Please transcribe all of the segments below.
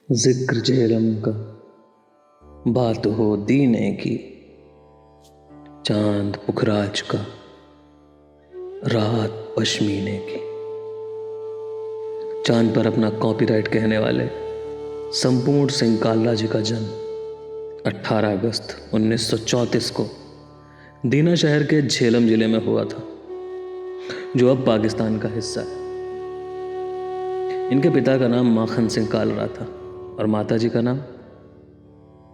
जिक्र झेलम का बात हो दीने की, चांद पुखराज का रात पश्मीने की। चांद पर अपना कॉपीराइट कहने वाले संपूर्ण सिंह काल्ला जी का जन्म 18 अगस्त 1934 को दीना शहर के झेलम जिले में हुआ था, जो अब पाकिस्तान का हिस्सा है। इनके पिता का नाम माखन सिंह कालरा था और माता जी का नाम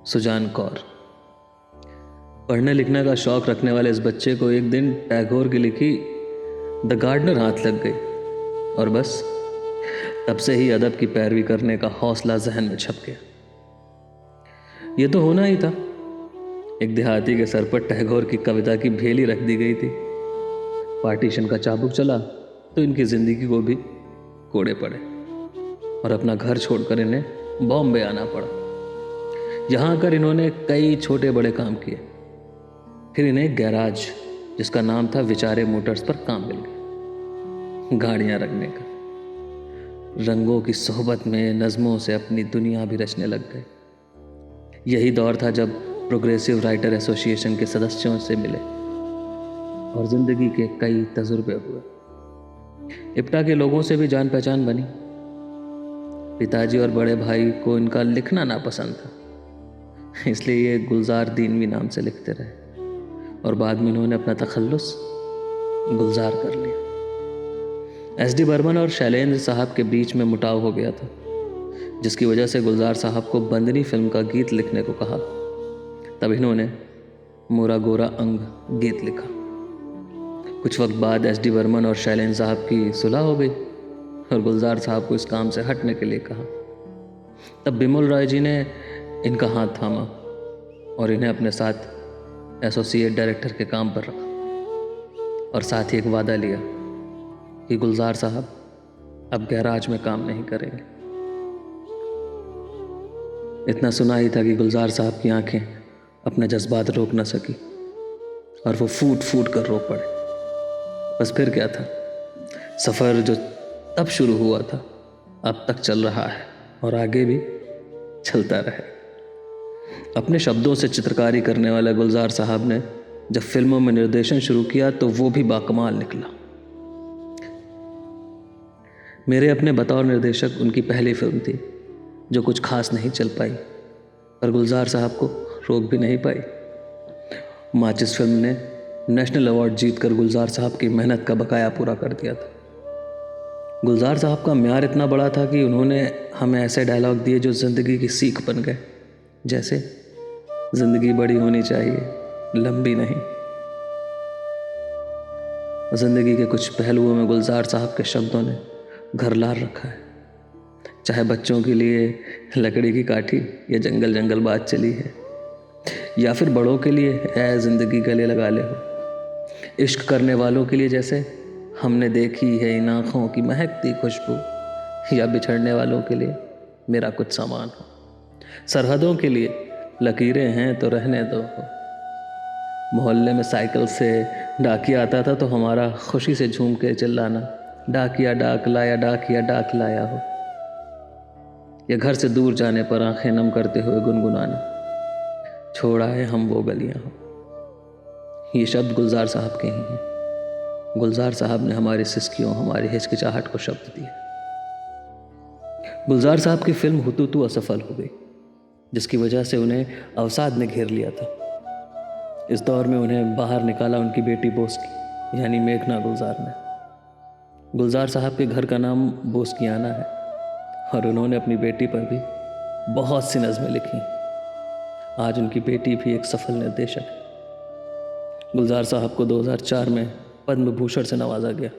सुजान कौर। पढ़ने लिखने का शौक रखने वाले इस बच्चे को एक दिन टैगोर की लिखी द गार्डनर हाथ लग गई और बस तब से ही अदब की पैरवी करने का हौसला जहन में छप गया। यह तो होना ही था। एक देहाती के सर पर टैगोर की कविता की भेली रख दी गई थी। पार्टीशन का चाबुक चला तो इनकी जिंदगी को भी कोड़े पड़े और अपना घर छोड़कर इन्हें बॉम्बे आना पड़ा। यहाँ आकर इन्होंने कई छोटे बड़े काम किए। फिर इन्हें एक गैराज जिसका नाम था विचारे मोटर्स पर काम मिल गया, गाड़ियाँ रखने का। रंगों की सोहबत में नज़मों से अपनी दुनिया भी रचने लग गए। यही दौर था जब प्रोग्रेसिव राइटर एसोसिएशन के सदस्यों से मिले और जिंदगी के कई तजुर्बे हुए। इप्टा के लोगों से भी जान पहचान बनी। पिताजी और बड़े भाई को इनका लिखना नापसंद था, इसलिए ये गुलजार दीनवी नाम से लिखते रहे और बाद में इन्होंने अपना तखल्लुस गुलजार कर लिया। एस डी बर्मन और शैलेंद्र साहब के बीच में मुटाव हो गया था, जिसकी वजह से गुलजार साहब को बंदनी फिल्म का गीत लिखने को कहा। तब इन्होंने मोरा गोरा अंग गीत लिखा। कुछ वक्त बाद एस डी बर्मन और शैलेंद्र साहब की सुलह हो गई और गुलजार साहब को इस काम से हटने के लिए कहा। तब बिमल रॉय जी ने इनका हाथ थामा और इन्हें अपने साथ एसोसिएट डायरेक्टर के काम पर रखा और साथ ही एक वादा लिया कि गुलजार साहब अब गैराज में काम नहीं करेंगे। इतना सुना ही था कि गुलजार साहब की आंखें अपने जज्बात रोक न सकी और वो फूट फूट कर रो पड़े। बस फिर क्या था, सफ़र जो तब शुरू हुआ था अब तक चल रहा है और आगे भी चलता रहे। अपने शब्दों से चित्रकारी करने वाले गुलजार साहब ने जब फिल्मों में निर्देशन शुरू किया तो वो भी बाकमाल निकला। मेरे अपने बतौर निर्देशक उनकी पहली फिल्म थी जो कुछ खास नहीं चल पाई, पर गुलजार साहब को रोक भी नहीं पाई। माचिस फिल्म ने नेशनल अवार्ड जीतकर गुलजार साहब की मेहनत का बकाया पूरा कर दिया था। गुलजार साहब का म्यार इतना बड़ा था कि उन्होंने हमें ऐसे डायलॉग दिए जो ज़िंदगी की सीख बन गए, जैसे ज़िंदगी बड़ी होनी चाहिए, लंबी नहीं। ज़िंदगी के कुछ पहलुओं में गुलजार साहब के शब्दों ने घर लार रखा है। चाहे बच्चों के लिए लकड़ी की काठी या जंगल जंगल बात चली है, या फिर बड़ों के लिए ऐ ज़िंदगी गले लगा ले हो। इश्क करने वालों के लिए जैसे हमने देखी है इन आँखों की महकती खुशबू, या बिछड़ने वालों के लिए मेरा कुछ सामान हो। सरहदों के लिए लकीरें हैं तो रहने दो हो। मोहल्ले में साइकिल से डाकिया आता था तो हमारा खुशी से झूम के चिल्लाना, डाकिया डाक लाया, डाकिया डाक लाया हो। या घर से दूर जाने पर आंखें नम करते हुए गुनगुनाना, छोड़ आए हम वो गलियां हो। ये शब्द गुलजार साहब के ही हैं। गुलजार साहब ने हमारी सिसकियों, हमारी हिचकिचाहट को शब्द दिए। गुलजार साहब की फिल्म हुतूतू असफल हो गई, जिसकी वजह से उन्हें अवसाद ने घेर लिया था। इस दौर में उन्हें बाहर निकाला उनकी बेटी बोस्की यानी मेघना गुलजार ने। गुलजार साहब के घर का नाम बोस्कियाना है और उन्होंने अपनी बेटी पर भी बहुत सी नज़में लिखी। आज उनकी बेटी भी एक सफल निर्देशक है। गुलजार साहब को 2004 में पद्म भूषण से नवाजा गया।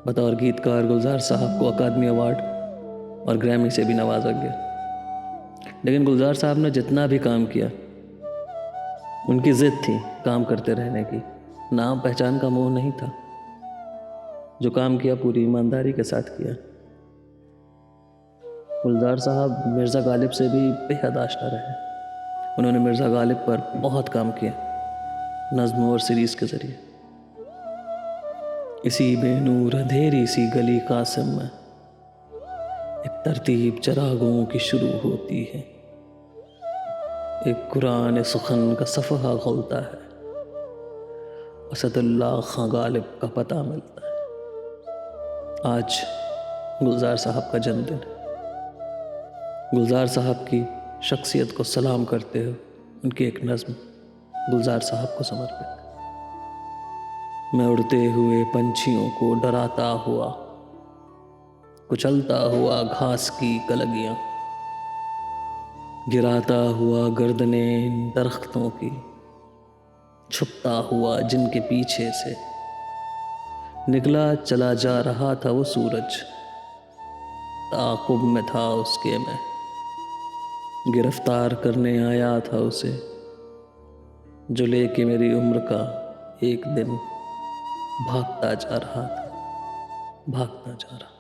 बतौर गीतकार गुलजार साहब को अकादमी अवार्ड और ग्रैमी से भी नवाजा गया। लेकिन गुलजार साहब ने जितना भी काम किया, उनकी जिद थी काम करते रहने की। नाम पहचान का मोह नहीं था। जो काम किया पूरी ईमानदारी के साथ किया। गुलजार साहब मिर्ज़ा गालिब से भी बेहद आशना रहे। उन्होंने मिर्ज़ा गालिब पर बहुत काम किया, नज़्म और सीरीज़ के ज़रिए। इसी बेनूर अंधेरी सी गली कासिम में एक तरतीब चरागों की शुरू होती है, एक कुरान सुखन का सफ़हा खुलता है, असदुल्लाह खां गालिब का पता मिलता है। आज गुलजार साहब का जन्मदिन है। गुलजार साहब की शख्सियत को सलाम करते हुए उनकी एक नज़्म गुलजार साहब को समर्पित। मैं उड़ते हुए पंछियों को डराता हुआ, कुचलता हुआ घास की कलगियाँ, गिराता हुआ गर्दने दरख्तों की, छुपता हुआ जिनके पीछे से, निकला चला जा रहा था वो सूरज, ताक़ुब में था उसके मैं, गिरफ्तार करने आया था उसे, जो लेके मेरी उम्र का एक दिन भागता जा रहा था, भागता जा रहा।